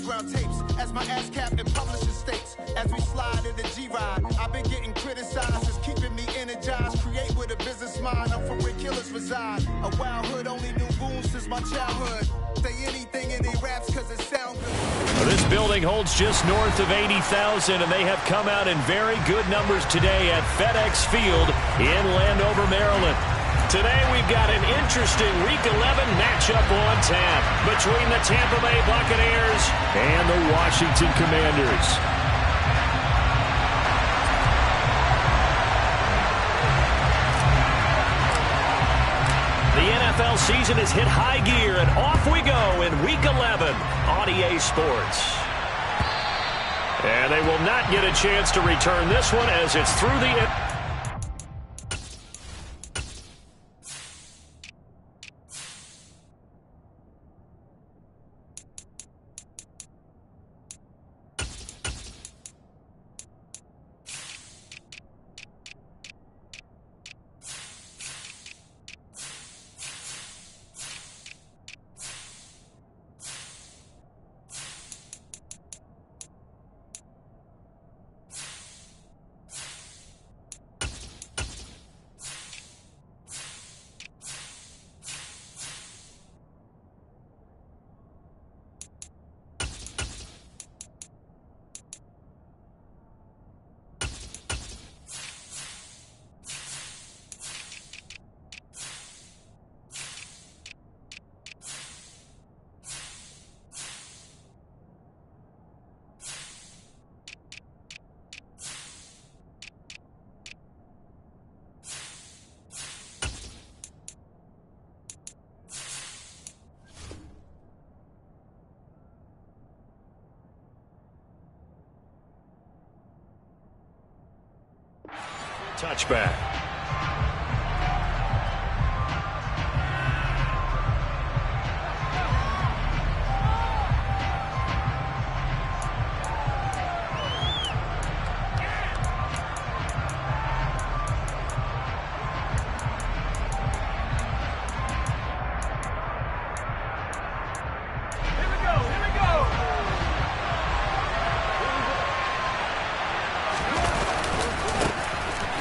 underground tapes as my ass cap in publishing states. As we slide in the G-Ride, I've been getting criticized. It's keeping me energized. Create with a business mind. I'm from where killers reside. A wild hood, only knew goons since my childhood. Say anything in their raps cause it sound good. Well, this building holds just north of 80,000, and they have come out in very good numbers today at FedEx Field in Landover, Maryland. Today we've got an interesting Week 11 matchup on tap between the Tampa Bay Buccaneers and the Washington Commanders. The NFL season has hit high gear, and off we go in Week 11 on EA Sports. And they will not get a chance to return this one as it's through the... Touchback.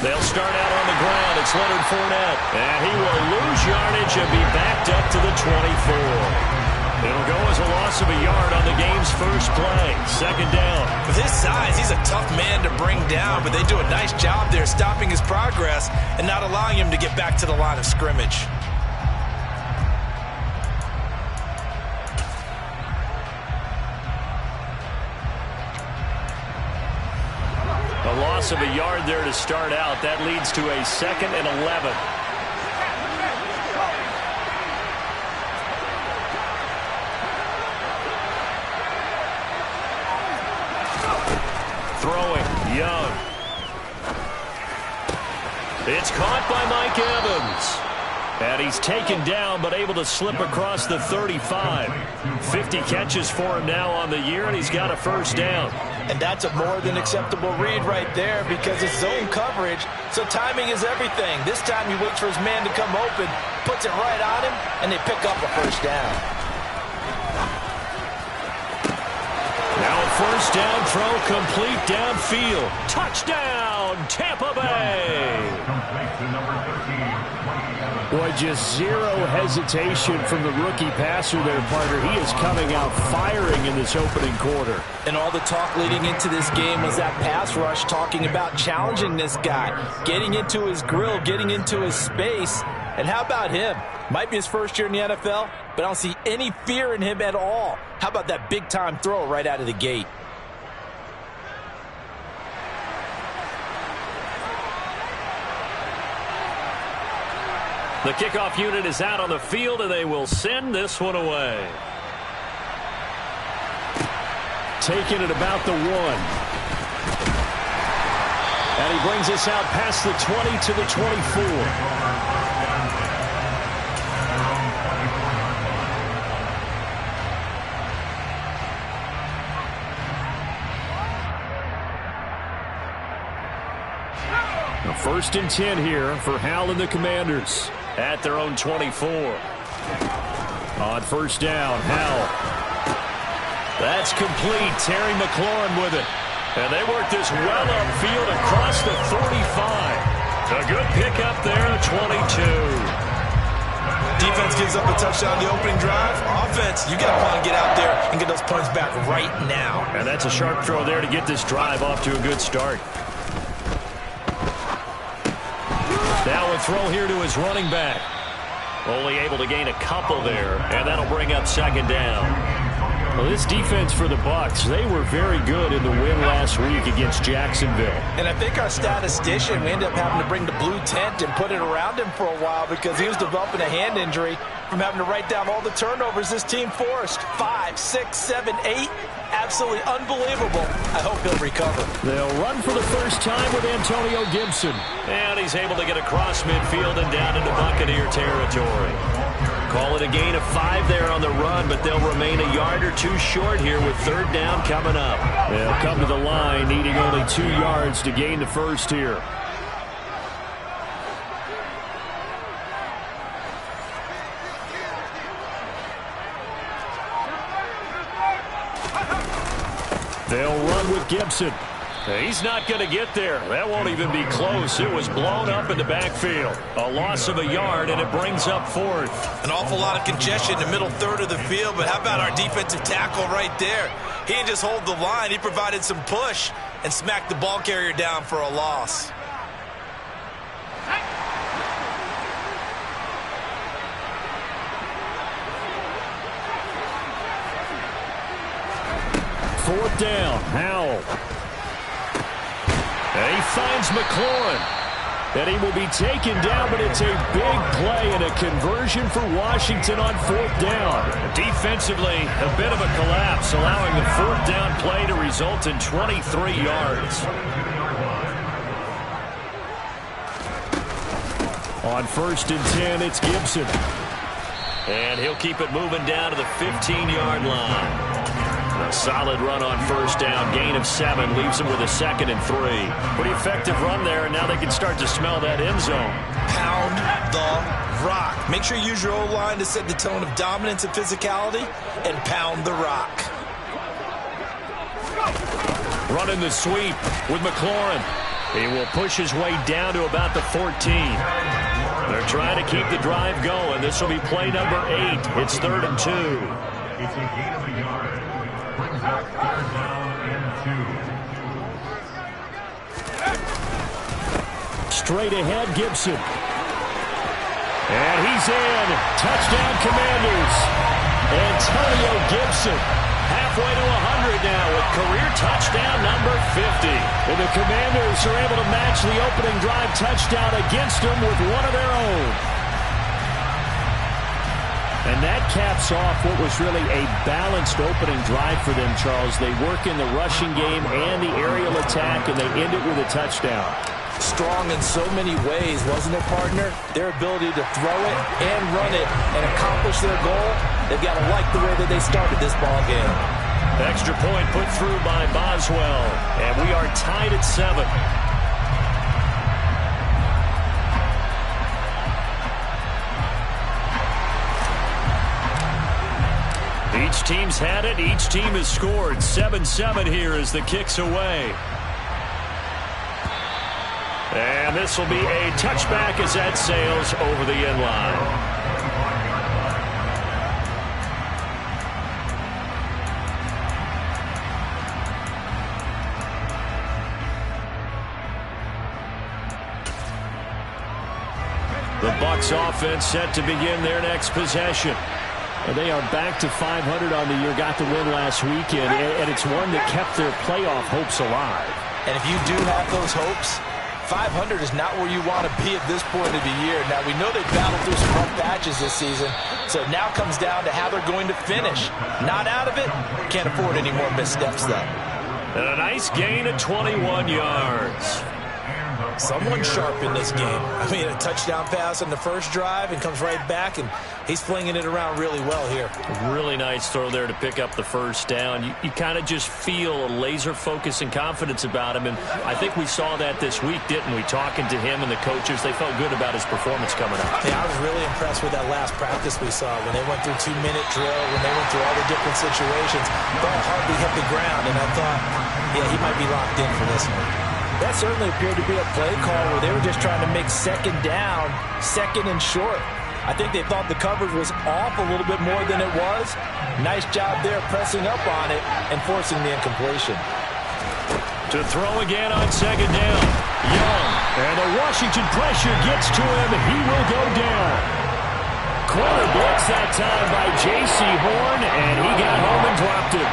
They'll start out on the ground. It's Leonard Fournette. And he will lose yardage and be backed up to the 24. It'll go as a loss of a yard on the game's first play. Second down. With his size, he's a tough man to bring down, but they do a nice job there stopping his progress and not allowing him to get back to the line of scrimmage. A loss of a yard there to start out. That leads to a 2nd and 11. Throwing, Young. It's caught by Mike Evans. And he's taken down, but able to slip across the 35. 50 catches for him now on the year, and he's got a first down. And that's a more than acceptable read right there because it's zone coverage, so timing is everything. This time he waits for his man to come open, puts it right on him, and they pick up a first down. Now a first down throw complete downfield. Touchdown, Tampa Bay. Boy, just zero hesitation from the rookie passer there, partner. He is coming out firing in this opening quarter. And all the talk leading into this game was that pass rush talking about challenging this guy, getting into his grill, getting into his space. And how about him? Might be his first year in the NFL, but I don't see any fear in him at all. How about that big-time throw right out of the gate? The kickoff unit is out on the field, and they will send this one away. Taking it about the 1. And he brings us out past the 20 to the 24. First and 10 here for Hal and the Commanders. At their own 24. On first down, Hal. That's complete. Terry McLaurin with it. And they work this well upfield across the 45. A good pickup there, 22. Defense gives up a touchdown the opening drive. Offense, you got to want to get out there and get those points back right now. And that's a sharp throw there to get this drive off to a good start. Now a throw here to his running back. Only able to gain a couple there, and that'll bring up second down. Well, this defense for the Bucs, they were very good in the win last week against Jacksonville. And I think our statistician, we ended up having to bring the blue tent and put it around him for a while because he was developing a hand injury from having to write down all the turnovers this team forced. 5, 6, 7, 8. Absolutely unbelievable. I hope he'll recover. They'll run for the first time with Antonio Gibson. And he's able to get across midfield and down into Buccaneer territory. Call it a gain of 5 there on the run, but they'll remain a yard or 2 short here with third down coming up. They'll come to the line needing only 2 yards to gain the first here. They'll run with Gibson. He's not going to get there. That won't even be close. It was blown up in the backfield. A loss of a yard, and it brings up fourth. An awful lot of congestion in the middle third of the field, but how about our defensive tackle right there? He didn't just hold the line. He provided some push and smacked the ball carrier down for a loss. Fourth down, Howell. And he finds McLaurin. And he will be taken down, but it's a big play and a conversion for Washington on fourth down. Defensively, a bit of a collapse, allowing the fourth down play to result in 23 yards. On first and 10, it's Gibson. And he'll keep it moving down to the 15-yard line. A solid run on first down. Gain of 7 leaves him with a 2nd and 3. Pretty effective run there, and now they can start to smell that end zone. Pound the rock. Make sure you use your O-line to set the tone of dominance and physicality, and pound the rock. Running the sweep with McLaurin. He will push his way down to about the 14. They're trying to keep the drive going. This will be play number 8. It's 3rd and 2. It's a gain of a yard. Brings up 3rd down and 2. Straight ahead, Gibson. And he's in. Touchdown, Commanders. Antonio Gibson halfway to 100 now with career touchdown number 50. And the Commanders are able to match the opening drive touchdown against them with one of their own. And that caps off what was really a balanced opening drive for them, Charles. They work in the rushing game and the aerial attack, and they end it with a touchdown. Strong in so many ways, wasn't it, partner? Their ability to throw it and run it and accomplish their goal, they've got to like the way that they started this ball game. Extra point put through by Boswell, and we are tied at 7. Each team's had it. Each team has scored. 7-7 here as the kick's away. And this will be a touchback as that sails over the end line. The Bucs offense set to begin their next possession. They are back to 500 on the year, got the win last weekend, and it's one that kept their playoff hopes alive. And if you do have those hopes, 500 is not where you want to be at this point of the year. Now, we know they've battled through some rough patches this season, so it now comes down to how they're going to finish. Not out of it, can't afford any more missteps, though. And a nice gain of 21 yards. And the Someone sharp in this game. I mean, a touchdown pass on the first drive and comes right back, and he's flinging it around really well here. Really nice throw there to pick up the first down. You kind of just feel a laser focus and confidence about him, and I think we saw that this week, didn't we? Talking to him and the coaches, they felt good about his performance coming up. Yeah, I was really impressed with that last practice we saw when they went through 2-minute drill, when they went through all the different situations. Ball hardly hit the ground, and I thought, yeah, he might be locked in for this one. That certainly appeared to be a play call where they were just trying to make second down, second and short. I think they thought the coverage was off a little bit more than it was. Nice job there pressing up on it and forcing the incompletion. To throw again on second down. Young. And the Washington pressure gets to him. He will go down. Corner blitz that time by J.C. Horn, and he got home and dropped it.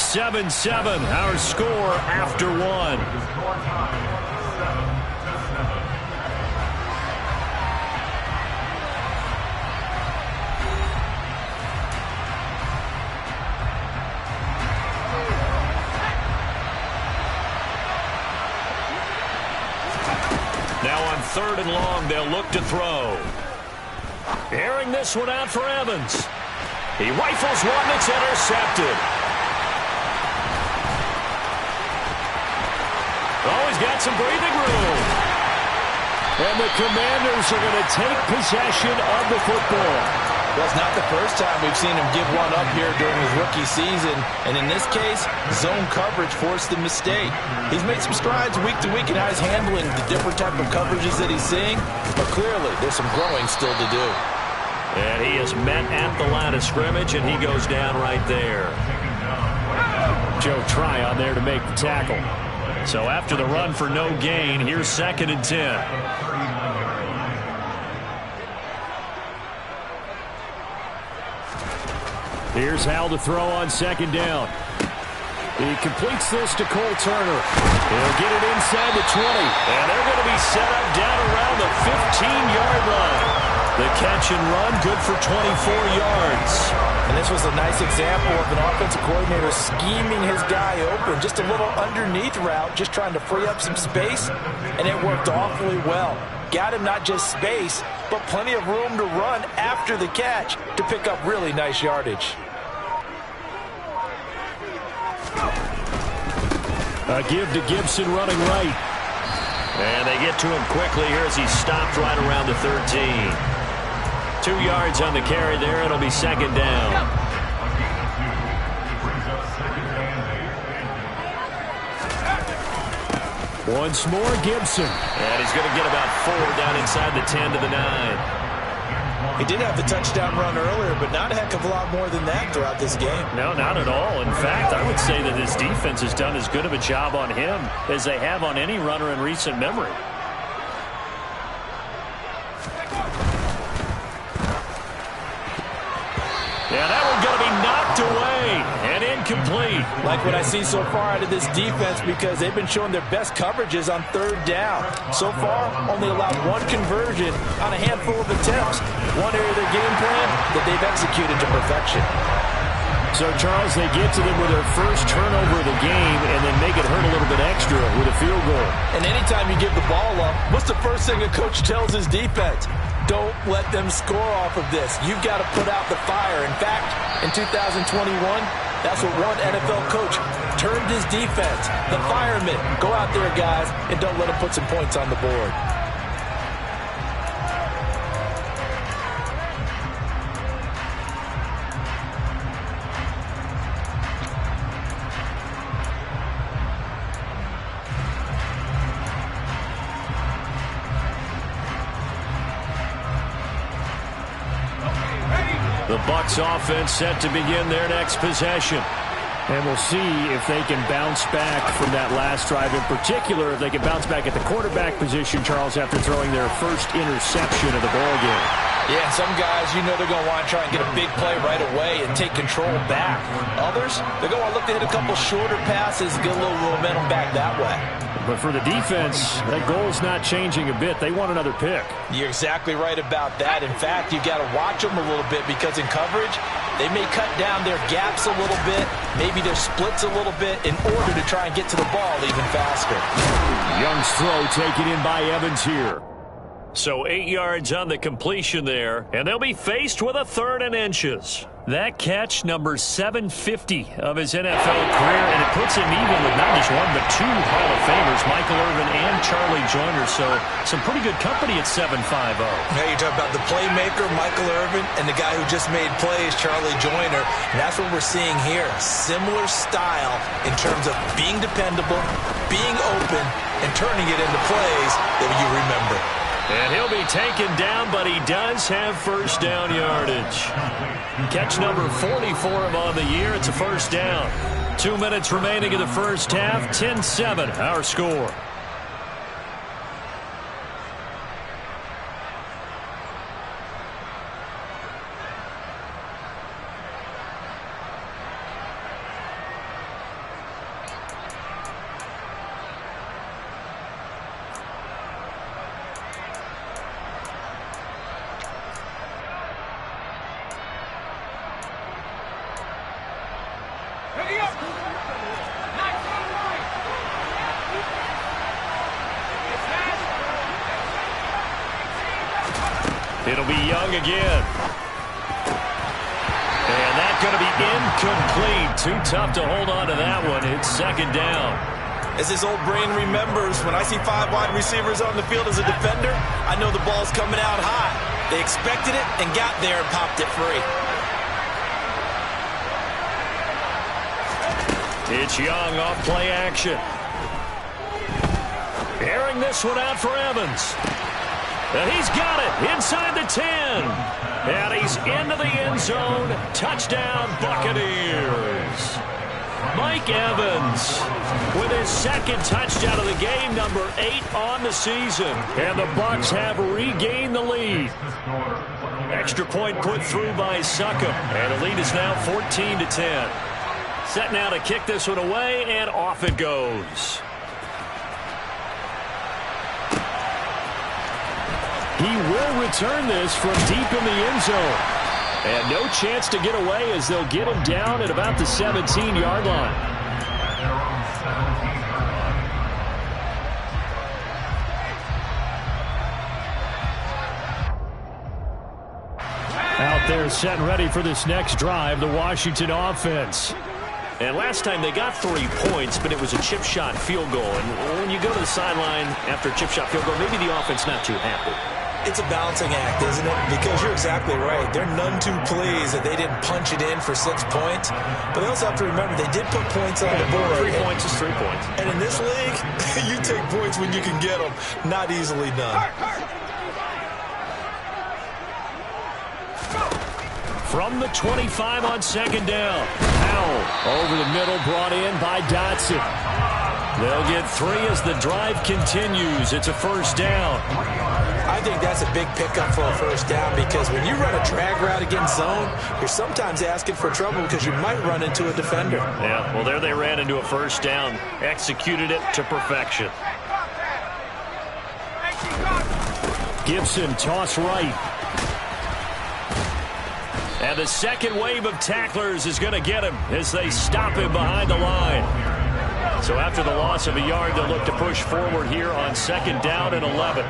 7-7, our score after one. Now on 3rd and long, they'll look to throw. Airing this one out for Evans. He rifles one that's intercepted. Oh, he's got some breathing room. And the Commanders are going to take possession of the football. Well, it's not the first time we've seen him give one up here during his rookie season. And in this case, zone coverage forced the mistake. He's made some strides week to week in how he's handling the different type of coverages that he's seeing. But clearly, there's some growing still to do. And he is met at the line of scrimmage, and he goes down right there. Joe Tryon there to make the tackle. So after the run for no gain, here's 2nd and 10. Here's Hal to throw on 2nd down. He completes this to Cole Turner. He'll get it inside the 20. And they're going to be set up down around the 15-yard line. The catch and run, good for 24 yards. And this was a nice example of an offensive coordinator scheming his guy open. Just a little underneath route, just trying to free up some space. And it worked awfully well. Got him not just space, but plenty of room to run after the catch to pick up really nice yardage. A give to Gibson running right. And they get to him quickly here as he's stopped right around the 13. 2 yards on the carry there. It'll be 2nd down. Once more, Gibson. And he's going to get about 4 down inside the 10 to the 9. He did have the touchdown run earlier, but not a heck of a lot more than that throughout this game. No, not at all. In fact, I would say that his defense has done as good of a job on him as they have on any runner in recent memory. Yeah, that one's going to be knocked away and incomplete. Like what I see so far out of this defense, because they've been showing their best coverages on 3rd down. So far, only allowed 1 conversion on a handful of attempts. One area of their game plan that they've executed to perfection. So, Charles, they get to them with their first turnover of the game and then make it hurt a little bit extra with a field goal. And anytime you give the ball up, what's the first thing a coach tells his defense? Don't let them score off of this. You've got to put out the fire. In fact, in 2021, that's what one NFL coach termed his defense. The firemen. Go out there, guys, and don't let them put some points on the board. The Bucs offense set to begin their next possession. And we'll see if they can bounce back from that last drive. In particular, if they can bounce back at the quarterback position, Charles, after throwing their first interception of the ballgame. Yeah, some guys, you know they're going to want to try and get a big play right away and take control back. Others, they're going to look to hit a couple shorter passes, get a little momentum back that way. But for the defense, that goal's not changing a bit. They want another pick. You're exactly right about that. In fact, you've got to watch them a little bit because in coverage, they may cut down their gaps a little bit, maybe their splits a little bit in order to try and get to the ball even faster. Young's throw taken in by Evans here. So 8 yards on the completion there, and they'll be faced with a 3rd and inches. That catch, number 750 of his NFL career, and it puts him even with not just one but 2 Hall of Famers, Michael Irvin and Charlie Joyner. So some pretty good company at 7'5". Yeah, you talk about the playmaker, Michael Irvin, and the guy who just made plays, Charlie Joyner. And that's what we're seeing here. Similar style in terms of being dependable, being open, and turning it into plays that you remember. And he'll be taken down, but he does have first down yardage. Catch number 40 for him on the year. It's a first down. 2 minutes remaining in the first half. 10-7, our score. It'll be Young again. And that's going to be incomplete. Too tough to hold on to that one. It's 2nd down. As his old brain remembers, when I see 5 wide receivers on the field as a defender, I know the ball's coming out high. They expected it and got there and popped it free. It's Young off play action. Airing this one out for Evans. And he's got it inside the 10. And he's into the end zone. Touchdown, Buccaneers. Mike Evans with his 2nd touchdown of the game, number 8 on the season. And the Bucs have regained the lead. Extra point put through by Succop. And the lead is now 14-10. Set now to kick this one away, and off it goes. He will return this from deep in the end zone. And no chance to get away as they'll get him down at about the 17-yard line. Out there set and ready for this next drive, the Washington offense. And last time they got 3 points, but it was a chip shot field goal. And when you go to the sideline after a chip shot field goal, maybe the offense not too happy. It's a balancing act, isn't it? Because you're exactly right. They're none too pleased that they didn't punch it in for 6 points. But they also have to remember they did put points on the board. 3 points is 3 points. And in this league, you take points when you can get them. Not easily done. From the 25 on 2nd down. Powell over the middle, brought in by Dotson. They'll get 3 as the drive continues. It's a first down. I think that's a big pickup for a first down because when you run a drag route against zone, you're sometimes asking for trouble because you might run into a defender. Yeah, well, there they ran into a first down. Executed it to perfection. Gibson toss right. And the second wave of tacklers is going to get him as they stop him behind the line. So after the loss of a yard, they'll look to push forward here on 2nd down and 11.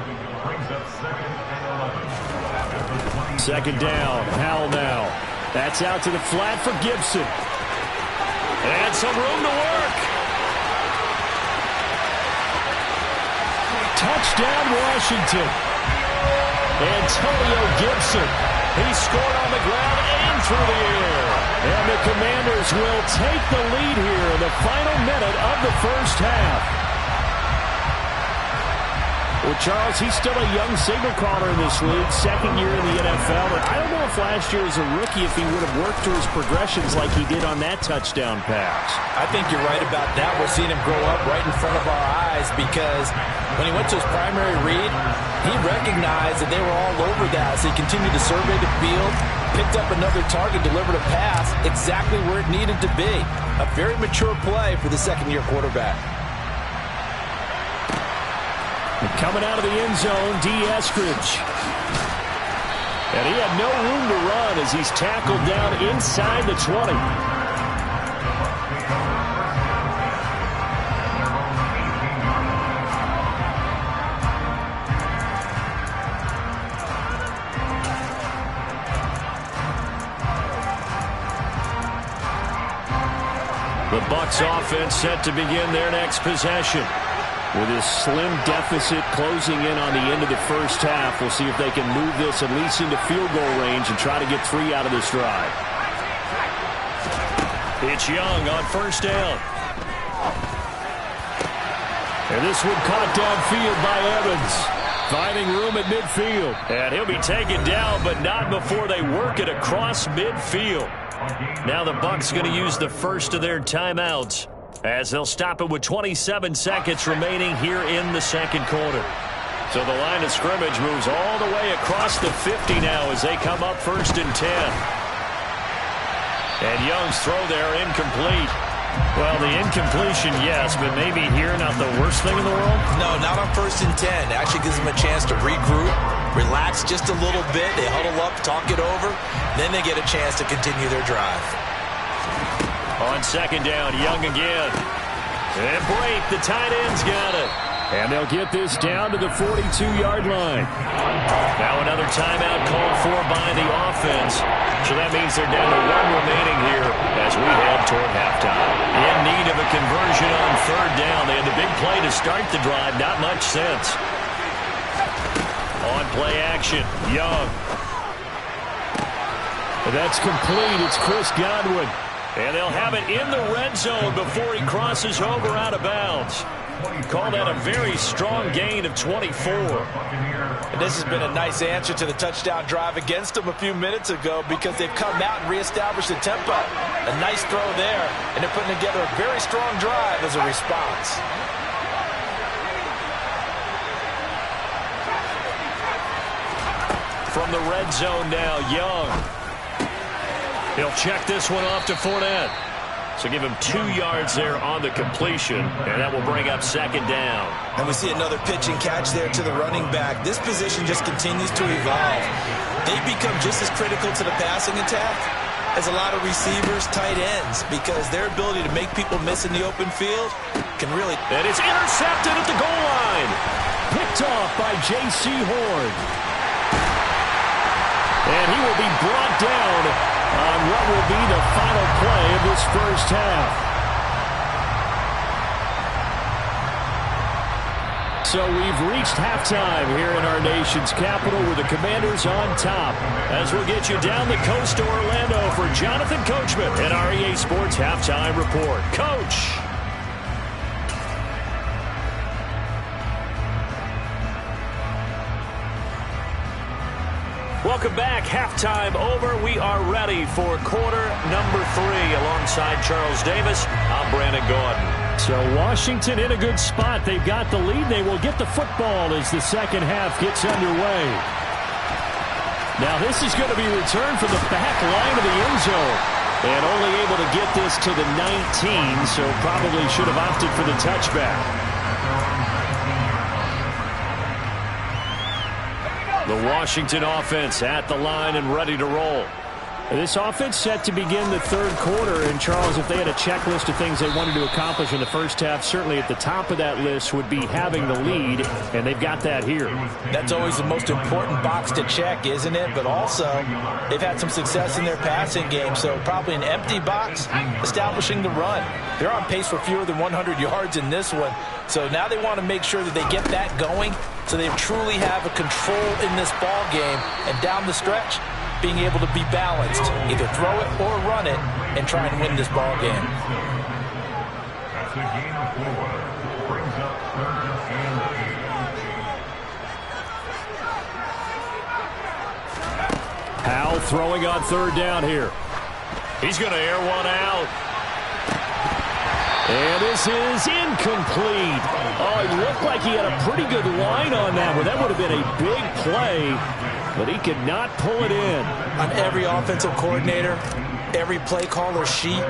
2nd down, Powell now. That's out to the flat for Gibson. And some room to work. Touchdown, Washington. Antonio Gibson. He scored on the ground and through the air. And the Commanders will take the lead here in the final minute of the first half. Well, Charles, he's still a young signal caller in this league, 2nd year in the NFL. And I don't know if last year as a rookie if he would have worked through his progressions like he did on that touchdown pass. I think you're right about that. We're seeing him grow up right in front of our eyes because when he went to his primary read, he recognized that they were all over that. So he continued to survey the field, picked up another target, delivered a pass exactly where it needed to be. A very mature play for the 2nd-year quarterback. And coming out of the end zone, D. Eskridge. And he had no room to run as he's tackled down inside the 20. The Bucs offense set to begin their next possession. With his slim deficit closing in on the end of the first half, we'll see if they can move this at least into field goal range and try to get 3 out of this drive. It's Young on first down. And this one caught downfield by Evans. Finding room at midfield. And he'll be taken down, but not before they work it across midfield. Now the Bucs going to use the first of their timeouts, as they'll stop it with 27 seconds remaining here in the second quarter. So the line of scrimmage moves all the way across the 50 now as they come up 1st and 10. And Young's throw there incomplete. Well, the incompletion, yes, but maybe here not the worst thing in the world? No, not on 1st and 10. It actually gives them a chance to regroup, relax just a little bit. They huddle up, talk it over. Then they get a chance to continue their drive. On 2nd down, Young again. And break, the tight end's got it. And they'll get this down to the 42-yard line. Now another timeout called for by the offense. So that means they're down to 1 remaining here as we head toward halftime. In need of a conversion on 3rd down. They had the big play to start the drive. Not much sense. On play action, Young. And that's complete. It's Chris Godwin. And they'll have it in the red zone before he crosses over out of bounds. Call that a very strong gain of 24. And this has been a nice answer to the touchdown drive against them a few minutes ago because they've come out and reestablished the tempo. A nice throw there, and they're putting together a very strong drive as a response. From the red zone now, Young. He'll check this one off to Fournette. So give him 2 yards there on the completion, and that will bring up 2nd down. And we see another pitch and catch there to the running back. This position just continues to evolve. They become just as critical to the passing attack as a lot of receivers, tight ends, because their ability to make people miss in the open field can really... And it's intercepted at the goal line. Picked off by J.C. Horn. And he will be brought down on what will be the final play of this first half. So we've reached halftime here in our nation's capital with the Commanders on top. As we'll get you down the coast to Orlando for Jonathan Coachman and our EA Sports Halftime Report. Coach! Welcome back. Halftime over. We are ready for quarter number 3. Alongside Charles Davis, I'm Brandon Gordon. So Washington in a good spot. They've got the lead. They will get the football as the second half gets underway. Now this is going to be returned from the back line of the end zone. And only able to get this to the 19, so probably should have opted for the touchback. The Washington offense at the line and ready to roll. This offense set to begin the third quarter. And, Charles, if they had a checklist of things they wanted to accomplish in the first half, certainly at the top of that list would be having the lead, and they've got that here. That's always the most important box to check, isn't it? But also, they've had some success in their passing game, so probably an empty box, establishing the run. They're on pace for fewer than 100 yards in this one, so now they want to make sure that they get that going so they truly have a control in this ball game, and down the stretch, being able to be balanced, either throw it or run it, and try and win this ball game. That's a gain of 4. Brings up 3rd and 8. Powell throwing on 3rd down here. He's going to air one out. And this is incomplete. Oh, it looked like he had a pretty good line on that one. That would have been a big play, but he could not pull it in. On every offensive coordinator, every play caller sheet,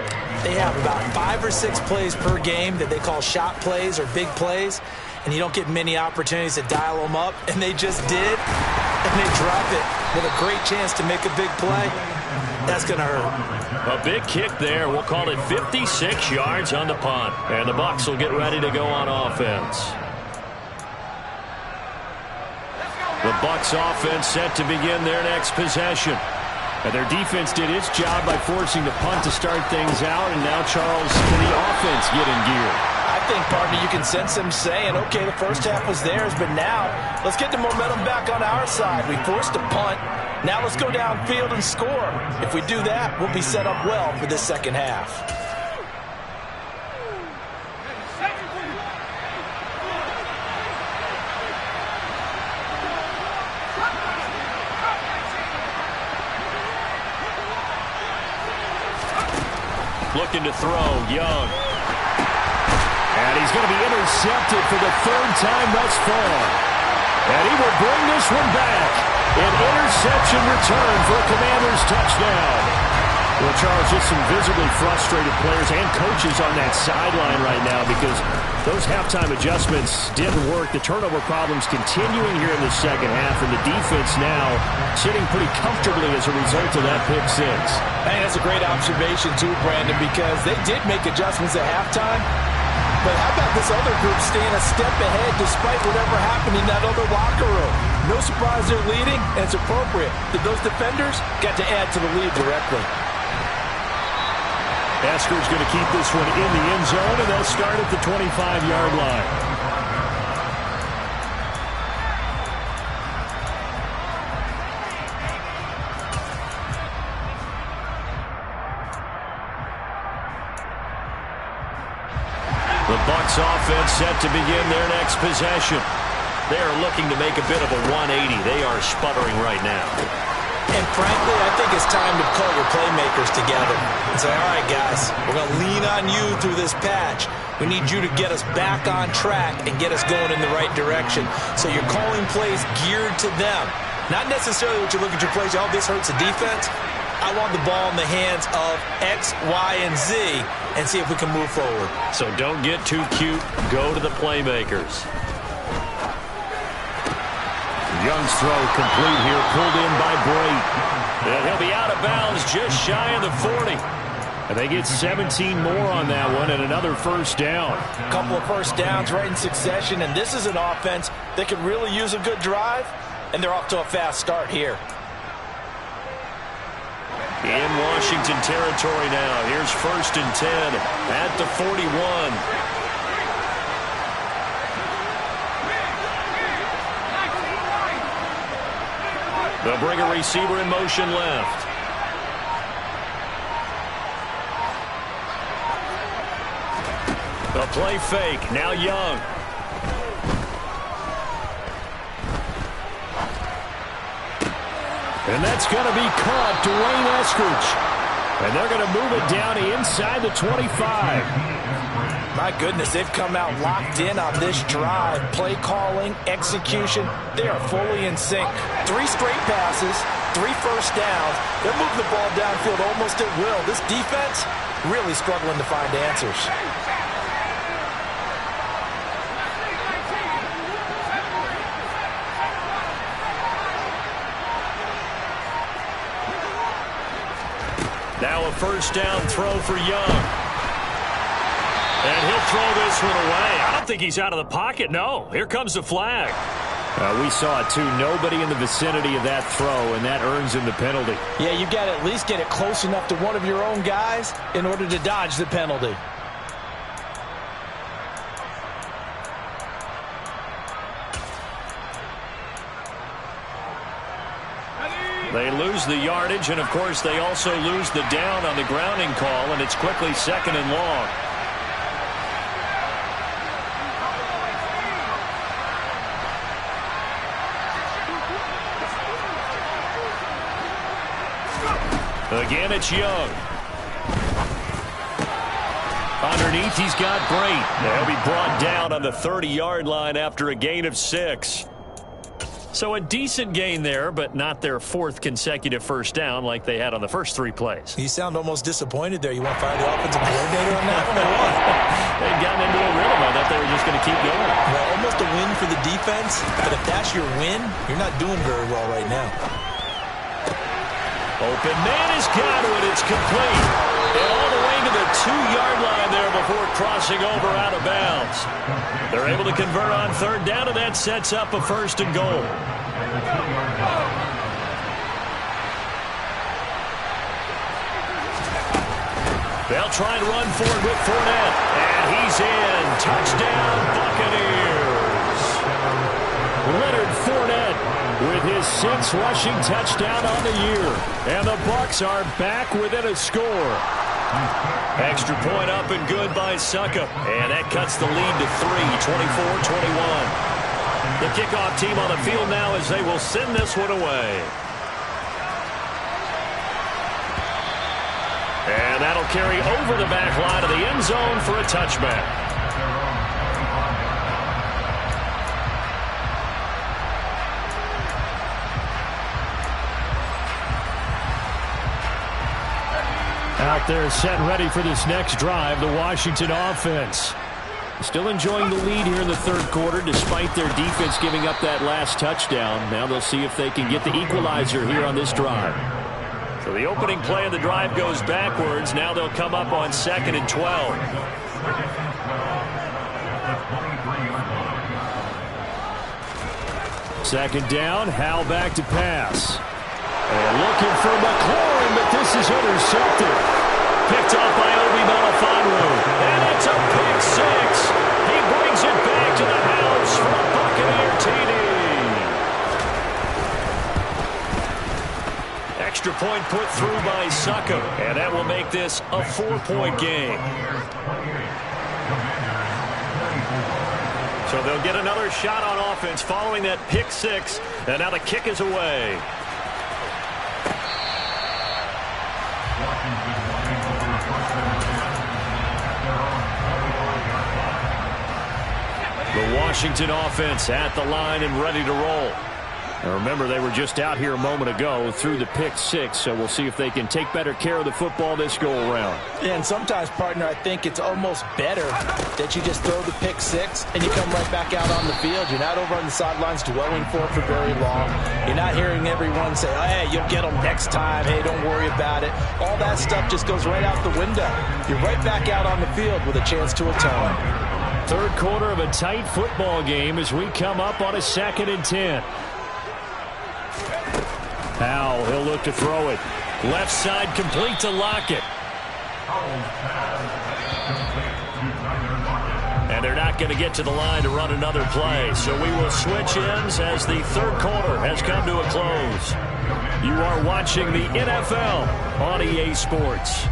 they have about 5 or 6 plays per game that they call shot plays or big plays. and you don't get many opportunities to dial them up, and they just did, and they drop it with a great chance to make a big play. That's going to hurt. A big kick there. We'll call it 56 yards on the punt. And the Bucs will get ready to go on offense. The Bucs offense set to begin their next possession. And their defense did its job by forcing the punt to start things out. And now, Charles, can the offense get in gear? I think, partner, you can sense them saying, okay, the first half was theirs, but now let's get the momentum back on our side. We forced a punt. Now let's go downfield and score. If we do that, we'll be set up well for this second half. Looking to throw, Young. And he's going to be intercepted for the third time thus far. And he will bring this one back. An interception return for a Commanders touchdown. Well, Charles, just some visibly frustrated players and coaches on that sideline right now because those halftime adjustments didn't work. The turnover problems continuing here in the second half, and the defense now sitting pretty comfortably as a result of that pick six. Hey, that's a great observation too, Brandon, because they did make adjustments at halftime. But how about this other group staying a step ahead despite whatever happened in that other locker room? No surprise they're leading, and it's appropriate that those defenders got to add to the lead directly. Esker's going to keep this one in the end zone, and they'll start at the 25-yard line. The Bucs offense set to begin their next possession. They are looking to make a bit of a 180. They are sputtering right now. And frankly, I think it's time to call your playmakers together and say, all right, guys, we're going to lean on you through this patch. We need you to get us back on track and get us going in the right direction. So you're calling plays geared to them. Not necessarily what you look at your plays, oh, this hurts the defense. I want the ball in the hands of X, Y, and Z and see if we can move forward. So don't get too cute. Go to the playmakers. Young's throw complete here, pulled in by Brate. And he'll be out of bounds just shy of the 40. And they get 17 more on that one and another first down. A couple of first downs right in succession, and this is an offense that could really use a good drive, and they're off to a fast start here. In Washington territory now. Here's 1st and 10 at the 41. They'll bring a receiver in motion left. They'll play fake. Now Young. And that's going to be caught, Dwayne Eskridge. And they're going to move it down inside the 25. My goodness, they've come out locked in on this drive. Play calling, execution, they are fully in sync. 3 straight passes, 3 first downs. They're moving the ball downfield almost at will. This defense really struggling to find answers. Now a first down throw for Young. And he'll throw this one away. I don't think he's out of the pocket. No, here comes the flag. We saw it too. Nobody in the vicinity of that throw, and that earns him the penalty. Yeah, you got to at least get it close enough to one of your own guys in order to dodge the penalty. They lose the yardage, and of course they also lose the down on the grounding call, and it's quickly 2nd and long. Again, it's Young. Underneath, he's got Brate. They'll be brought down on the 30-yard line after a gain of 6. So a decent gain there, but not their 4th consecutive first down like they had on the first 3 plays. You sound almost disappointed there. You want to fire the offensive coordinator on that one or what? They'd gotten into a rhythm. I thought they were just going to keep going. Well, almost a win for the defense, but if that's your win, you're not doing very well right now. Open man has got it. It's complete. And all the way to the 2-yard line there before crossing over out of bounds. They're able to convert on 3rd down, and that sets up a 1st and goal. They'll try and run forward with Fournette. And he's in. Touchdown, Buccaneers. Leonard Fournette with his 6th rushing touchdown on the year. And the Bucs are back within a score. Extra point up and good by Suckup. And that cuts the lead to 3, 24-21. The kickoff team on the field now as they will send this one away. And that'll carry over the back line of the end zone for a touchback. Out there set and ready for this next drive, the Washington offense. Still enjoying the lead here in the 3rd quarter despite their defense giving up that last touchdown. Now they'll see if they can get the equalizer here on this drive. So the opening play of the drive goes backwards. Now they'll come up on 2nd and 12. Second down, Howell back to pass. And looking for McLaurin, but this is intercepted. Picked off by Obi Melifonwu. And it's a pick 6. He brings it back to the house for a Buccaneer TD. Extra point put through by Suckup. And that will make this a 4-point game. So they'll get another shot on offense following that pick 6. And now the kick is away. The Washington offense at the line and ready to roll. And remember, they were just out here a moment ago through the pick 6, so we'll see if they can take better care of the football this go-around. Yeah, and sometimes, partner, I think it's almost better that you just throw the pick 6 and you come right back out on the field. You're not over on the sidelines dwelling for it for very long. You're not hearing everyone say, oh, hey, you'll get them next time. Hey, don't worry about it. All that stuff just goes right out the window. You're right back out on the field with a chance to atone. 3rd quarter of a tight football game as we come up on a 2nd and 10. Howell, he'll look to throw it. Left side complete to Lockett. And they're not going to get to the line to run another play. So we will switch ends as the 3rd quarter has come to a close. You are watching the NFL on EA Sports.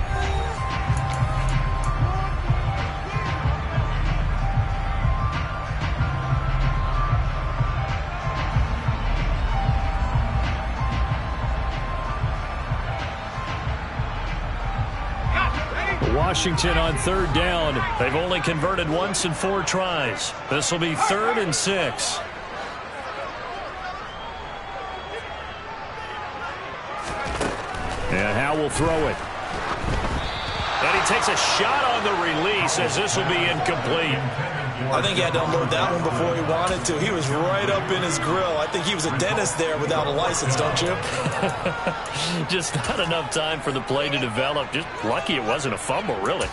Washington on 3rd down. They've only converted once in 4 tries. This will be 3rd and 6. And Howell will throw it. And he takes a shot on the release as this will be incomplete. I think he had to unload that one before he wanted to. He was right up in his grill. I think he was a dentist there without a license, don't you? Just not enough time for the play to develop. Just lucky it wasn't a fumble, really.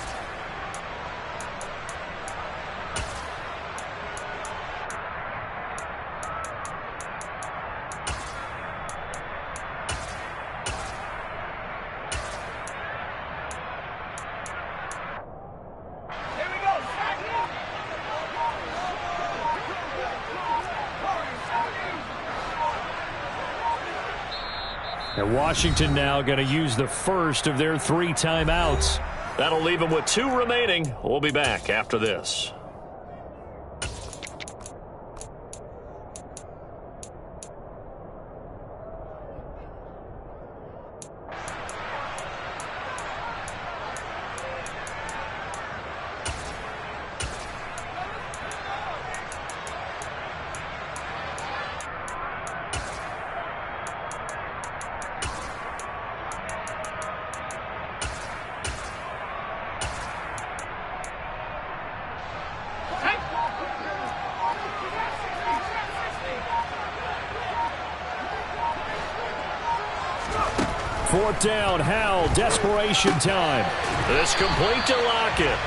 And Washington now going to use the first of their 3 timeouts. That'll leave them with 2 remaining. We'll be back after this. 4th down, Howell, desperation time. This complete to Lockett.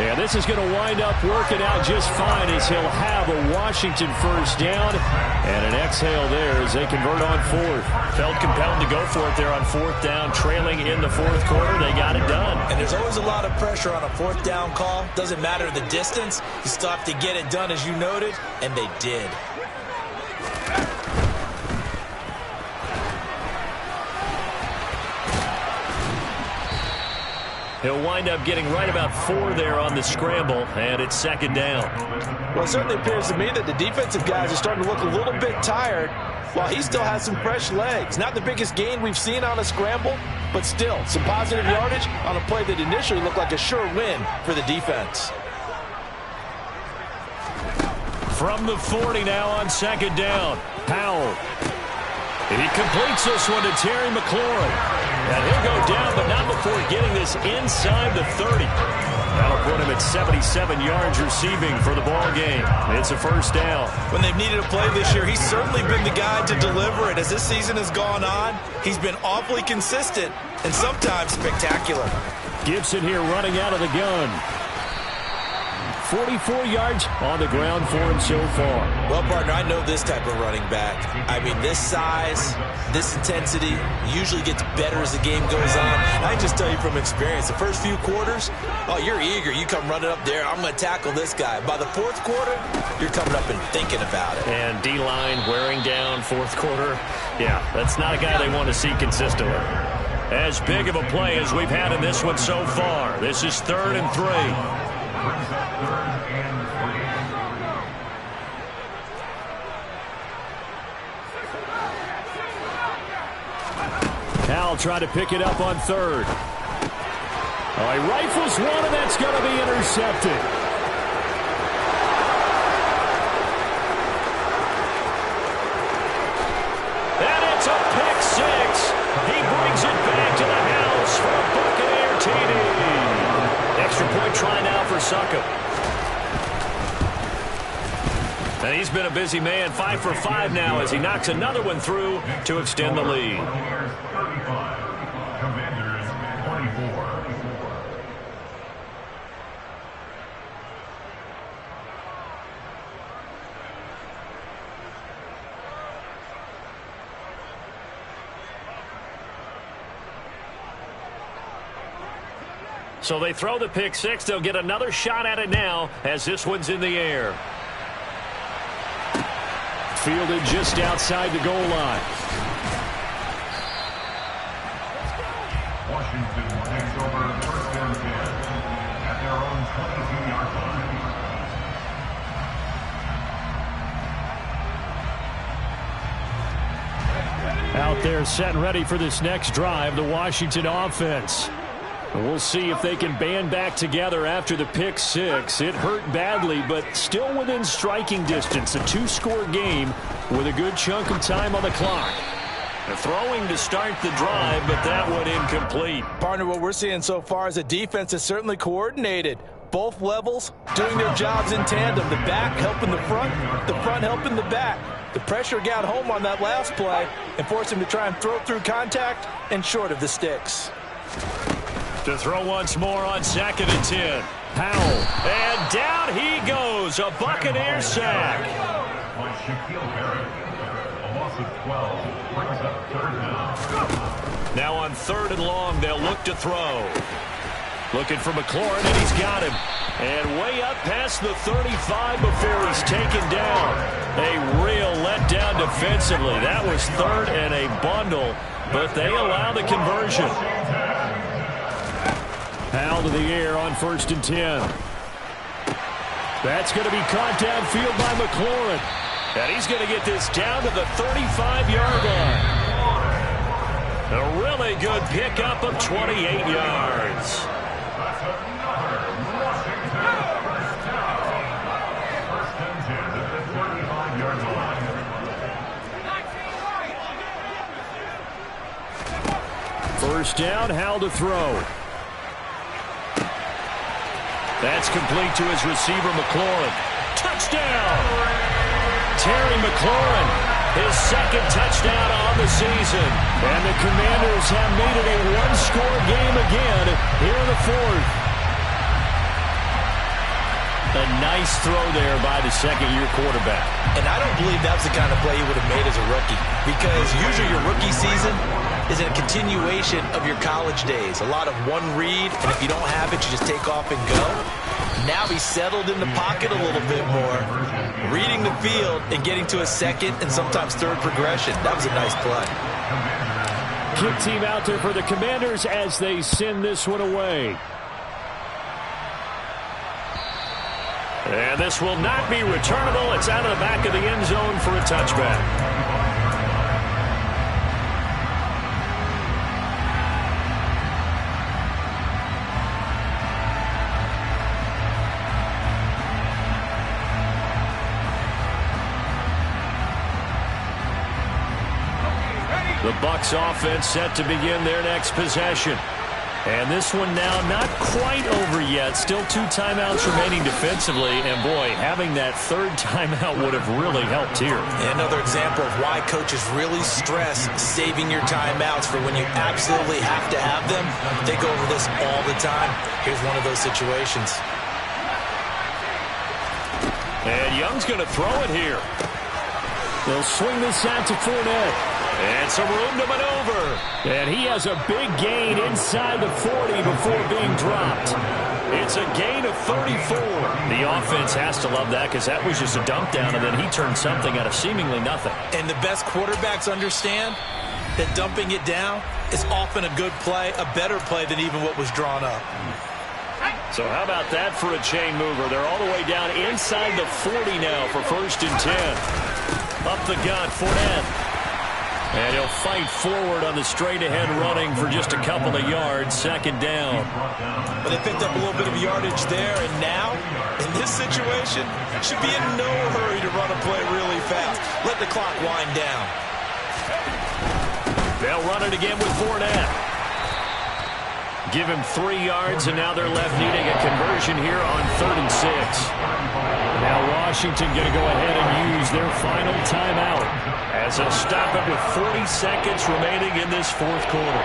And this is going to wind up working out just fine as he'll have a Washington first down and an exhale there as they convert on 4th. Felt compelled to go for it there on 4th down, trailing in the 4th quarter. They got it done. And there's always a lot of pressure on a 4th down call. Doesn't matter the distance. You still have to get it done, as you noted, and they did. He'll wind up getting right about 4 there on the scramble, and it's 2nd down. Well, it certainly appears to me that the defensive guys are starting to look a little bit tired while he still has some fresh legs. Not the biggest gain we've seen on a scramble, but still some positive yardage on a play that initially looked like a sure win for the defense. From the 40 now on 2nd down, Powell. And he completes this one to Terry McLaurin. And he'll go down, but not before getting this inside the 30. That'll put him at 77 yards receiving for the ball game. It's a first down. When they've needed a play this year, he's certainly been the guy to deliver it. As this season has gone on, he's been awfully consistent and sometimes spectacular. Gibson here running out of the gun. 44 yards on the ground for him so far. Well, partner, I know this type of running back. I mean, this size, this intensity usually gets better as the game goes on. And I just tell you from experience, the first few quarters, oh, you're eager. You come running up there, I'm going to tackle this guy. By the 4th quarter, you're coming up and thinking about it. And D-line wearing down 4th quarter. Yeah, that's not a guy they want to see consistently. As big of a play as we've had in this one so far. This is 3rd and 3. Howell trying to pick it up on 3rd. Oh, he rifles one, and that's going to be intercepted. And it's a pick 6. He brings it back to the house for a Buccaneer TD. Extra point try now for Suckup. And he's been a busy man, 5 for 5 now as he knocks another one through to extend the lead. So they throw the pick 6. They'll get another shot at it now as this one's in the air. Fielded just outside the goal line. Washington takes over 1st and 10 at their own 22-yard line. Out there set and ready for this next drive, the Washington offense. We'll see if they can band back together after the pick 6. It hurt badly, but still within striking distance. A 2-score game with a good chunk of time on the clock. Throwing to start the drive, but that one incomplete. Partner, what we're seeing so far is a defense is certainly coordinated. Both levels doing their jobs in tandem. The back helping the front helping the back. The pressure got home on that last play and forced him to try and throw through contact and short of the sticks. To throw once more on 2nd and 10. Powell. And down he goes. A Buccaneer sack. On Shaquille Barrett. A loss of 12. Brings up 3rd down. Now on 3rd and long, they'll look to throw. Looking for McLaurin, and he's got him. And way up past the 35 before he's taken down. A real letdown defensively. That was 3rd and a bundle, but they allow the conversion. Powell to the air on 1st and 10. That's going to be caught downfield by McLaurin. And he's going to get this down to the 35-yard line. A really good pickup of 28 yards. That's another Washington first down. 1st and 10 at the 35-yard line. First down, Howell to throw. That's complete to his receiver, McLaurin. Touchdown! Terry McLaurin. his second touchdown on the season. And the Commanders have made it a one-score game again here in the fourth. A nice throw there by the second-year quarterback. And I don't believe that's the kind of play he would have made as a rookie, because usually your rookie season is a continuation of your college days. A lot of one read, and if you don't have it, you just take off and go. Now he's settled in the pocket a little bit more, reading the field and getting to a second and sometimes third progression. That was a nice play. Kick team out there for the Commanders as they send this one away. And this will not be returnable. It's out of the back of the end zone for a touchback. The Bucs offense set to begin their next possession. And this one now not quite over yet. Still 2 timeouts remaining defensively. And, boy, having that third timeout would have really helped here. Another example of why coaches really stress saving your timeouts for when you absolutely have to have them. They go over this all the time. Here's one of those situations. And Young's going to throw it here. They'll swing this out to Fournette. And some room to maneuver. And he has a big gain inside the 40 before being dropped. It's a gain of 34. The offense has to love that because that was just a dump down, and then he turned something out of seemingly nothing. And the best quarterbacks understand that dumping it down is often a good play, a better play than even what was drawn up. So how about that for a chain mover? They're all the way down inside the 40 now for 1st and 10. Up the gut, Fournette. And he'll fight forward on the straight-ahead running for just a couple of yards, 2nd down. But they picked up a little bit of yardage there, and now, in this situation, should be in no hurry to run a play really fast. Let the clock wind down. They'll run it again with Fournette. Give him 3 yards, and now they're left needing a conversion here on 3rd and 6. Now Washington going to go ahead and use their final timeout as they'll stop it with 40 seconds remaining in this 4th quarter.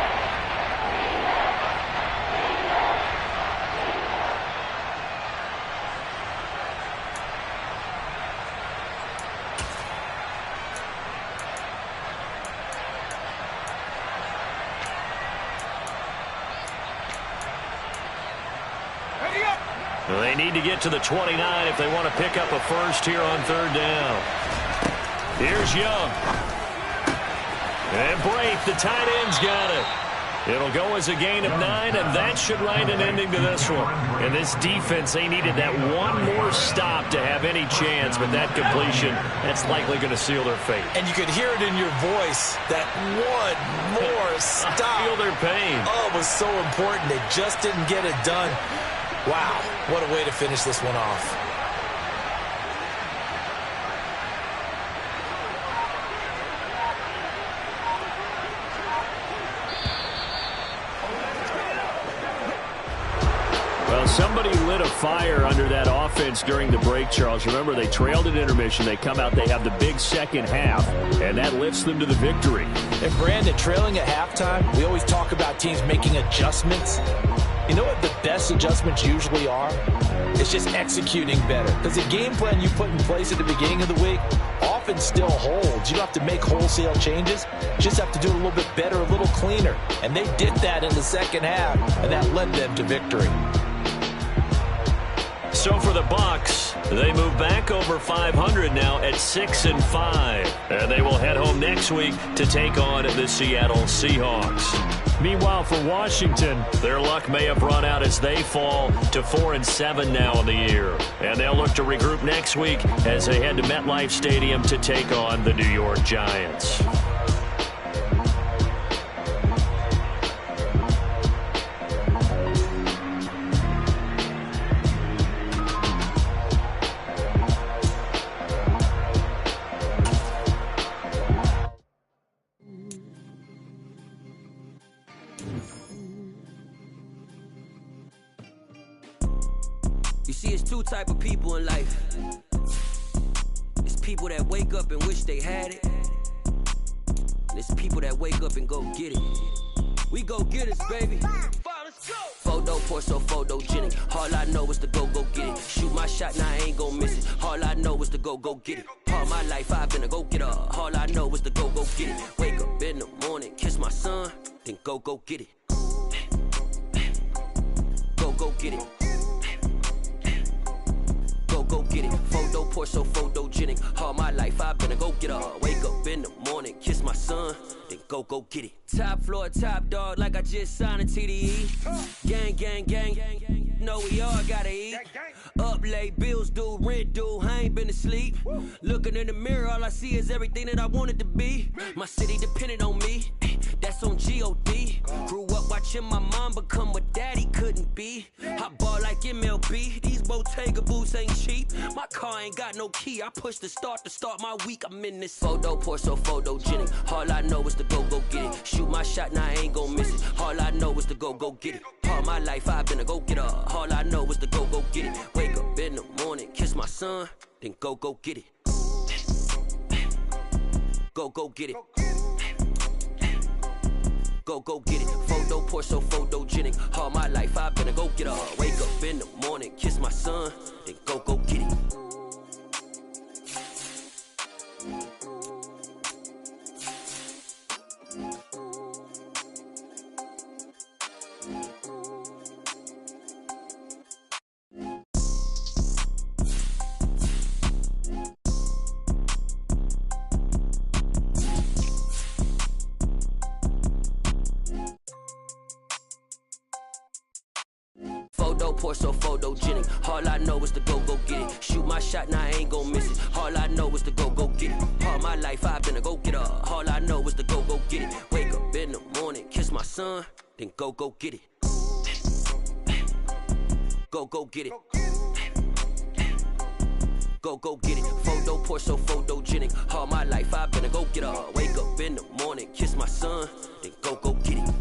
They need to get to the 29 if they want to pick up a first here on 3rd down. Here's Young. And Braith, the tight end's got it. It'll go as a gain of 9, and that should write an ending to this one. And this defense, they needed that one more stop to have any chance, but that completion, that's likely going to seal their fate. And you could hear it in your voice, that one more stop. I feel their pain. Oh, it was so important. They just didn't get it done. Wow, what a way to finish this one off. Well, somebody lit a fire under that offense during the break, Charles. Remember, they trailed at intermission. They come out, they have the big second half, and that lifts them to the victory. And Brandon, trailing at halftime, we always talk about teams making adjustments. You know what the best adjustments usually are? It's just executing better. Because the game plan you put in place at the beginning of the week often still holds. You don't have to make wholesale changes. You just have to do it a little bit better, a little cleaner. And they did that in the second half, and that led them to victory. So for the Bucs, they move back over 500 now at 6-5. And they will head home next week to take on the Seattle Seahawks. Meanwhile, for Washington, their luck may have run out as they fall to 4-7 now in the year. And they'll look to regroup next week as they head to MetLife Stadium to take on the New York Giants. You see, it's 2 type of people in life. It's people that wake up and wish they had it, And it's people that wake up and go get it. We go get it, baby. Photo poor, so photogenic. All I know is to go get it. Shoot my shot, now I ain't gon' miss it. All I know is to go get it. All my life I've been a go getter. All I know is to go get it. Wake up in the morning, kiss my son, then go get it. Go get it. Go get it. Photo poor, so photogenic. All my life I've been a go getter. Wake up in the morning, kiss my son, then go get it. Top floor, top dog, like I just signed a TDE. Gang, gang, gang, gang, gang. Know we all gotta eat. Up late, bills due, rent due, I ain't been asleep. Looking in the mirror, all I see is everything that I wanted to be. My city depended on me, that's on G.O.D. Grew up watching my mom become what daddy couldn't be. I ball like MLB, these Bottega boots ain't cheap. My car ain't got no key, I push the start to start my week. I'm in this photo poor, so photogenic. All I know is to go get it. Shoot my shot, now I ain't gon' miss it. All I know is to go get it. All my life I've been a go getter. All I know is to go get it. Wake up in the morning, kiss my son, then go get it. Go get it. Go get it. Photo poor, so photogenic. All my life I've been a go getter. Wake up in the morning, kiss my son, then go get it. Photo poor, so photogenic. All I know is to go get it. Shoot my shot, now I ain't gon' miss it. All I know is to go get it. All my life I've been a go getter. All I know is to go get it. Wake up in the morning, kiss my son, then go get it. Go get it. Go get it. Photo poor, so photogenic. All my life I've been a go getter. Wake up in the morning, kiss my son, then go get it.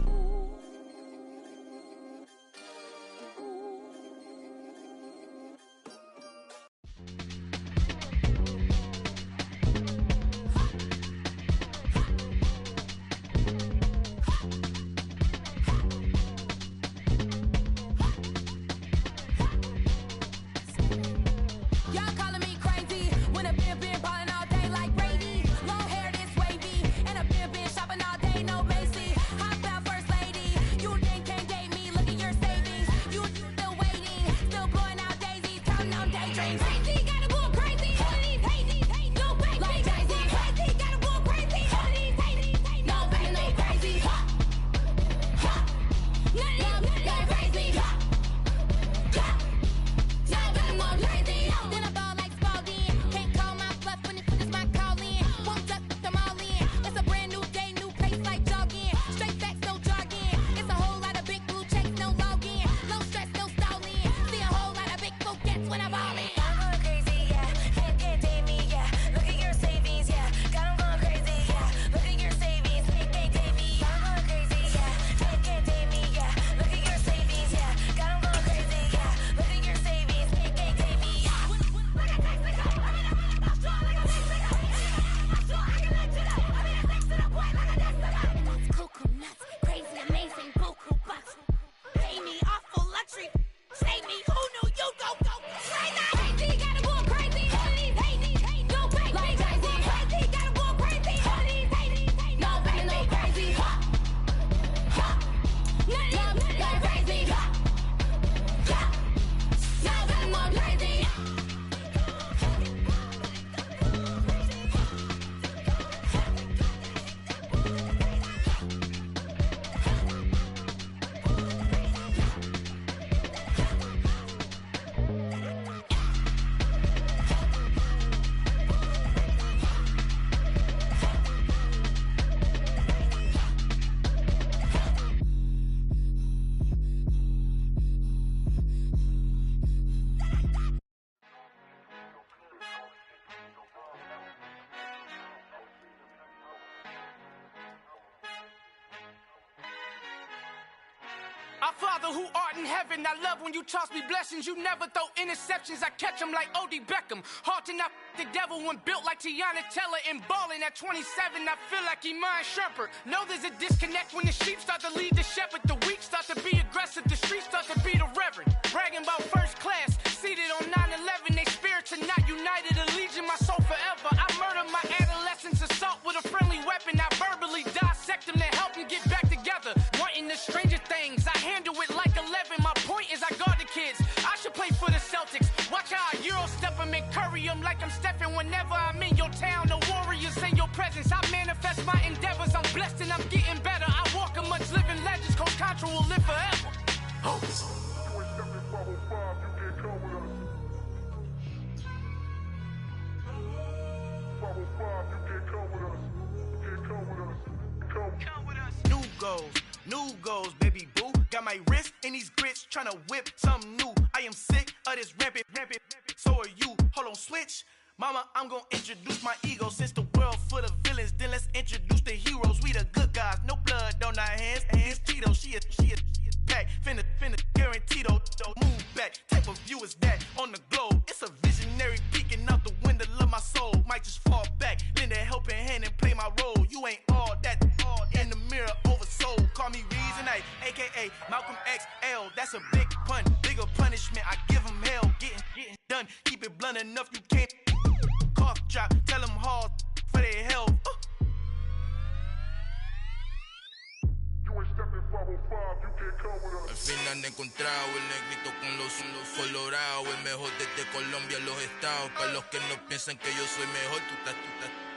Our Father who art in heaven, I love when you toss me blessings. You never throw interceptions, I catch them like O.D. Beckham. Heart and The devil when built like Tiana Teller and balling at 27, I feel like Iman Shumpert. Know there's a disconnect when the sheep start to lead the shepherd. The weak start to be aggressive, the streets start to be the reverend. Bragging about first class, seated on 9/11. They spirits are not united, a legion, my soul forever. I murder my adolescence, assault with a friendly weapon. I verbally dissect them to help them get back together. Wanting the stranger things, I handle it like 11. My point is I guard the kids. I should play for the Celtics. Watch how I Euro step them and curry them like I'm Stephen. Whenever I'm in your town, the warriors in your presence. I manifest my endeavors. I'm blessed and I'm getting better. I walk amongst living legends. Coach Contra will live forever. New goals, baby boo. Got my wrist in these grits, tryna whip something new. I am sick of this rampant. So are you. Hold on, switch. Mama, I'm gonna introduce my ego. Since the world full of villains, then let's introduce the heroes. We the good guys, no blood on our hands. Hands Tito, she is back. Finna, guaranteed though. Move back. Type of view is that on the globe? It's a visionary peeking out the window of my soul. Might just fall back, lend a helping hand and play my role. You ain't all that. In the mirror, oversold. Call me Reason A, aka Malcolm XL. That's a big pun, bigger punishment. I give him hell, getting done. Keep it blunt enough, you can't. Cough drop, tell them hard for their health. Al fin han encontrado el negrito con los colorados, el mejor desde Colombia a los estados. Para los que no piensan que yo soy mejor,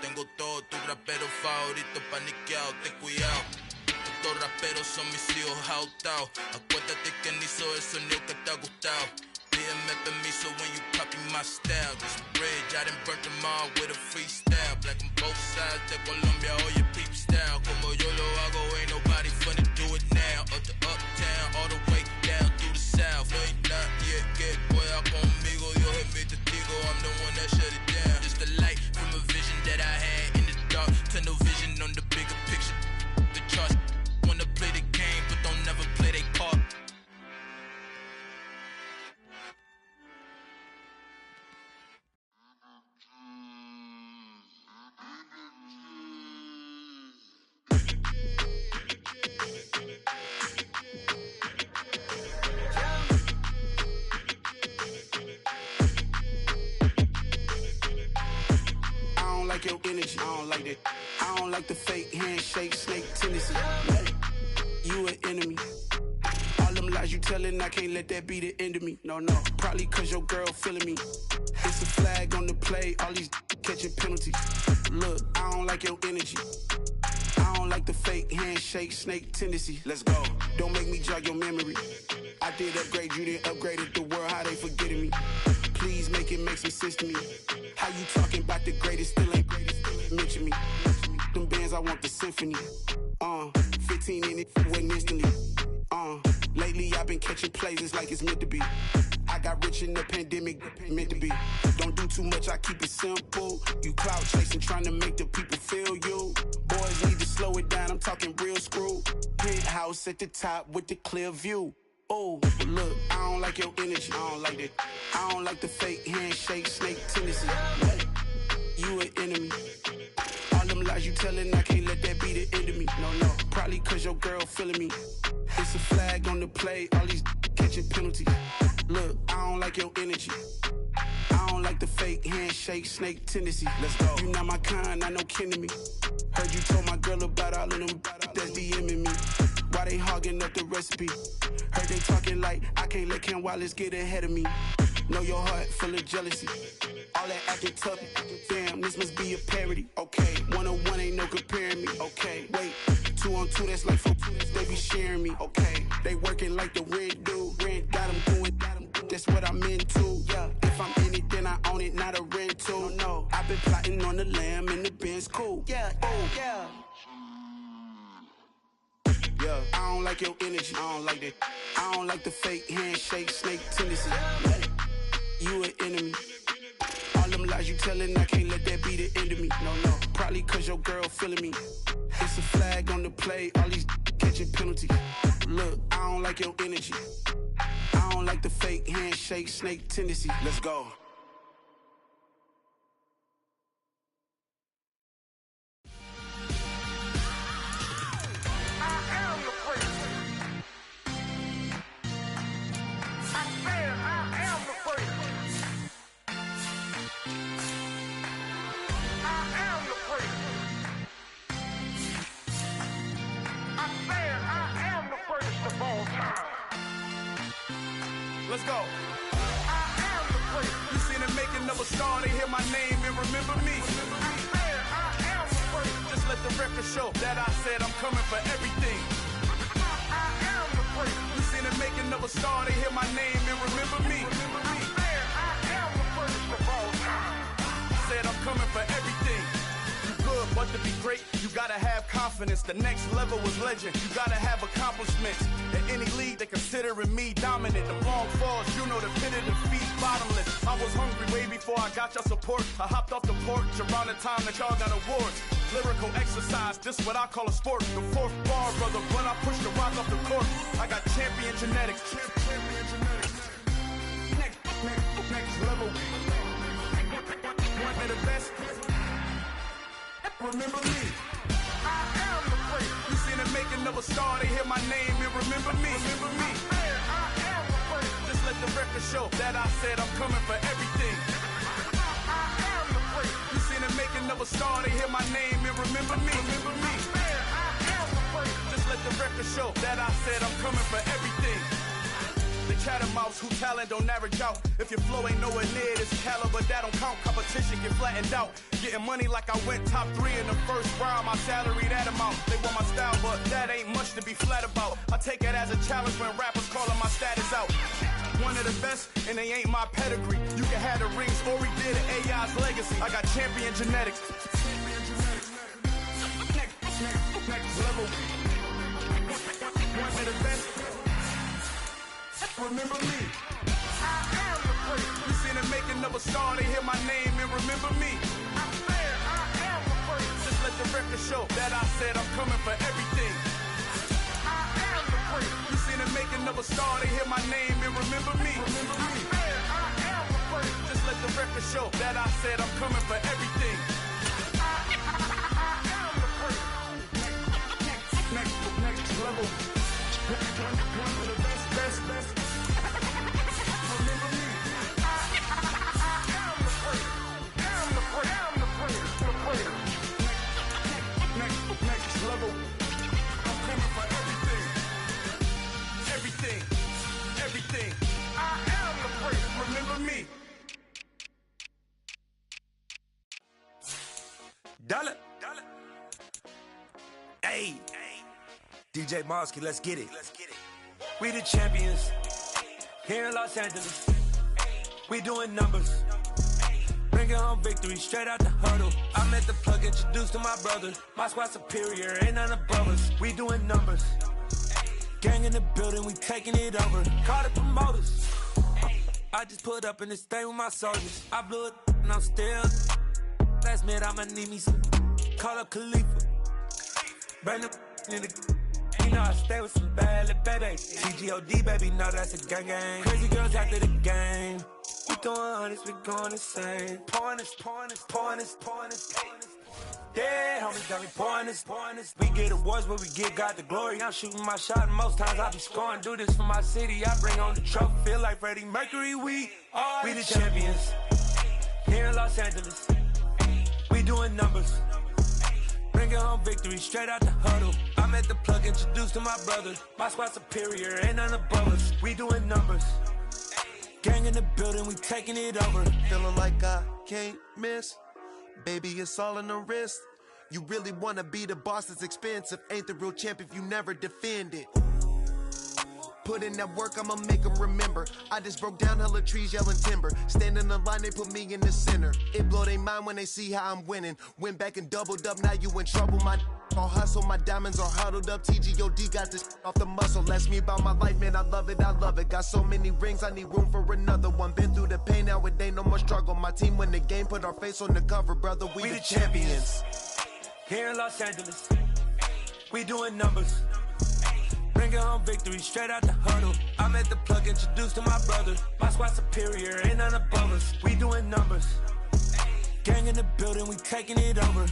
tengo todo, tu rapero favorito paniqueado, ten cuidado. Estos raperos son mis hijos jautados. Acuérdate que ni hizo el sonido que te ha gustado. Pídeme permiso when you copy my style. This bridge, I done burnt them all with a freestyle. Black on both sides de Colombia, oye peep style. Como yo lo hago, ain't nobody finna do it now. Up to uptown, all the way down through the south. No hay nadie que pueda conmigo, Dios es mi testigo. I'm the one that shut it down. Just the light from a vision that I had in the dark. Tunnel vision on the bigger picture. The charts wanna play the game, but don't never play their part. Your energy, I don't like that. I don't like the fake handshake, snake tendency. You an enemy. All them lies you telling, I can't let that be the end of me. No, probably cause your girl feeling me. It's a flag on the play, all these catching penalties. Look, I don't like your energy. I don't like the fake handshake, snake tendency. Let's go. Don't make me jog your memory. I did upgrade, you didn't upgrade it. The world, how they forgetting me. Please make it make some sense to me. How you talking about the greatest, still ain't greatest, mention me. Them bands, I want the symphony. 15 in it, went instantly. Lately I've been catching plays, it's like it's meant to be. I got rich in the pandemic, meant to be. Don't do too much, I keep it simple. You clout chasing, trying to make the people feel you. Boys need to slow it down, I'm talking real screw. Penthouse at the top with the clear view. Oh, look, I don't like your energy, I don't like that. I don't like the fake handshake, snake tendency. You an enemy. All them lies you telling, I can't let that be the end of me. No, probably cause your girl feeling me. It's a flag on the play, all these catching penalties. Look, I don't like your energy. I don't like the fake handshake, snake tendency. Let's go. You not my kind, I know kin to me. Heard you told my girl about all of them that's DMing me. Why they hogging up the recipe? Heard they talking like I can't let Ken Wallace get ahead of me. Know your heart full of jealousy. All that acting tough, damn, this must be a parody. Okay, 1-on-1 ain't no comparing me. Okay, wait, 2-on-2, that's like 4-2, they be sharing me. Okay, they working like the rent dude. Rent got them doing, that's what I'm into. Yeah, if I'm in it, then I own it, not a rental. No, I've been plotting on the lamb and the Benz cool. Yeah, oh, yeah. Yeah, I don't like your energy, I don't like that. I don't like the fake handshake, snake tendency. You an enemy. All them lies you telling, I can't let that be the end of me. No, probably cause your girl feeling me. It's a flag on the play, all these catching penalties. Look, I don't like your energy. I don't like the fake handshake, snake tendency. Let's go. go. I am the great. You seen the making of a star, they hear my name and remember me. I am the great. Just let the record show that I said I'm coming for everything. I am the great. You seen the making of a star, they hear my name and remember me. I am the greatest of all time. Said I'm coming for everything. Good, but to be great, you gotta have confidence. The next level was legend. You gotta have accomplishments. In any league, they considering me dominant. The long falls, you know the pit of defeat, bottomless. I was hungry way before I got your support. I hopped off the porch around the time that y'all got awards. Lyrical exercise, this what I call a sport. The fourth bar, brother, when I push the rock off the court. I got champion genetics. Champion genetics. Next level. One of the best. Remember me. I am the great. You seen the making of a star, they hear my name and remember me. Remember me. I am the great. Just let the record show that I said I'm coming for everything. I am the great. You seen the making of a star, they hear my name and remember me. Remember me. I am the great. Just let the record show that I said I'm coming for everything. The catamounts who talent don't average out. If your flow ain't nowhere near this caliber, that don't count. Competition get flattened out. Getting money like I went top 3 in the first round. My salary that amount. They want my style, but that ain't much to be flat about. I take it as a challenge when rappers calling my status out. One of the best, and they ain't my pedigree. You can have the rings, or we did it, AI's legacy. I got champion genetics. Next level. One of the best. Remember me. I am the great. You seen the making of a star, they hear my name and remember me. I am the great. Just let the record show that I said I'm coming for everything. I am the great. You seen the making of a star, they hear my name and remember me. Remember me. I am the great. Just let the record show that I said I'm coming for everything. I am the great. Next level. One of the best. Everything. I am the great. Remember me. Dollar. Hey. DJ Mosky, let's get it. We the champions. Here in Los Angeles. We doing numbers. Bringing home victory straight out the huddle. I met the plug, introduced to my brother. My squad superior, ain't none above us. We doing numbers. Gang in the building, we taking it over. Call the promoters. I just put up in this thing with my soldiers. I blew it and I'm still. Last minute, I'ma need me some. Call up Khalifa. Burn the in the. You know I stay with some bad little baby. TGOD, baby, no, that's a gang gang. Crazy girls after the game. We throwing hundreds, we going insane. Pouring this. Yeah, homies got me pouring this. We get awards, but we get God the glory. I'm shooting my shot, and most times I be scoring. Do this for my city, I bring on the trophy. Feel like Freddie Mercury, we the champions. Here in Los Angeles, we doing numbers. Bringing home victory straight out the huddle. I met the plug, introduced to my brother. My squad superior, ain't none above us. We doing numbers. Gang in the building, we taking it over. Feeling like I can't miss. Baby, it's all in the wrist. You really wanna be the boss, it's expensive. Ain't the real champ if you never defend it. Put in that work, I'ma make them remember. I just broke down hella trees, yelling timber. Stand in the line, they put me in the center. It blow they mind when they see how I'm winning. Went back and doubled up, now you in trouble. My all hustle, my diamonds are huddled up. TGOD got this off the muscle. Ask me about my life, man, I love it. Got so many rings, I need room for another one. Been through the pain, now it ain't no more struggle. My team win the game, put our face on the cover, brother. We the champions. Here in Los Angeles, we doing numbers. Bringing home victory straight out the huddle. I met the plug, introduced to my brother. My squad superior, ain't none above us. We doing numbers. Gang in the building, we taking it over.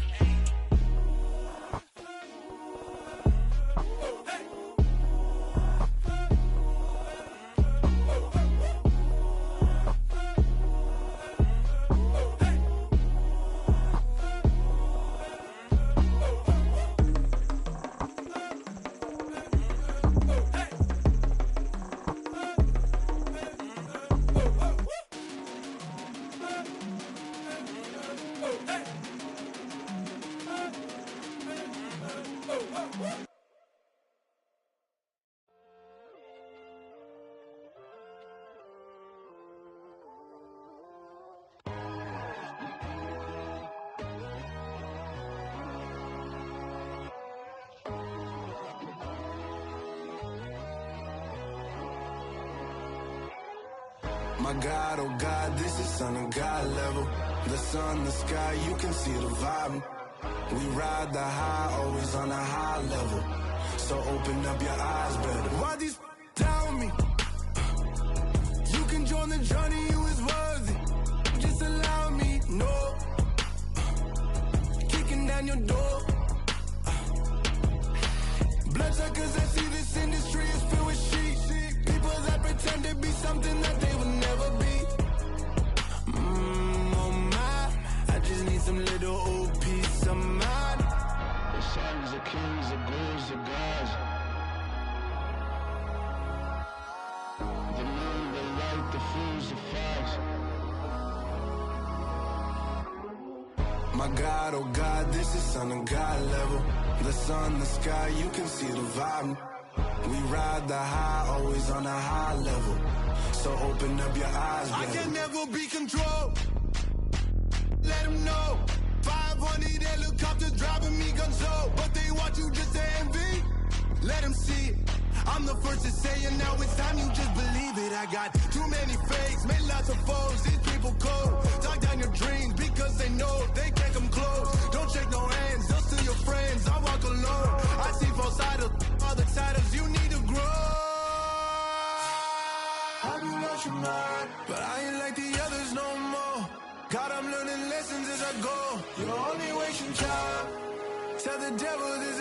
My God, oh God, this is son of God level. The sun, the sky, you can see the vibe. We ride the high, always on a high level. So open up your eyes better. Why these down me? You can join the journey, you is worthy. Just allow me, no. Kicking down your door. Bloodsuckers, I see this industry is filled with sheep. People that pretend to be something that they will never be. Oh my, I just need some little old peace of mind. The sons, the kings, the ghouls, the gods. The moon, the light, the fools, the facts. My God, oh God, this is son of God level. The sun, the sky, you can see the vibe. We ride the high, always on a high level. So open up your eyes, baby. I can never be controlled. Let them know. 500 helicopters driving me gonzo. But they want you just to envy. Let them see it. I'm the first to say it, now it's time you just believe it. I got too many fakes, made lots of foes. These people cold. Talk down your dreams because they know they can't come close. Don't shake no hands, they'll steal your friends. I walk alone. I see false idols, other titles, you need to grow. Have you lost your mind? But I ain't like the others no more. God, I'm learning lessons as I go. You're only wasting time. Tell the devil this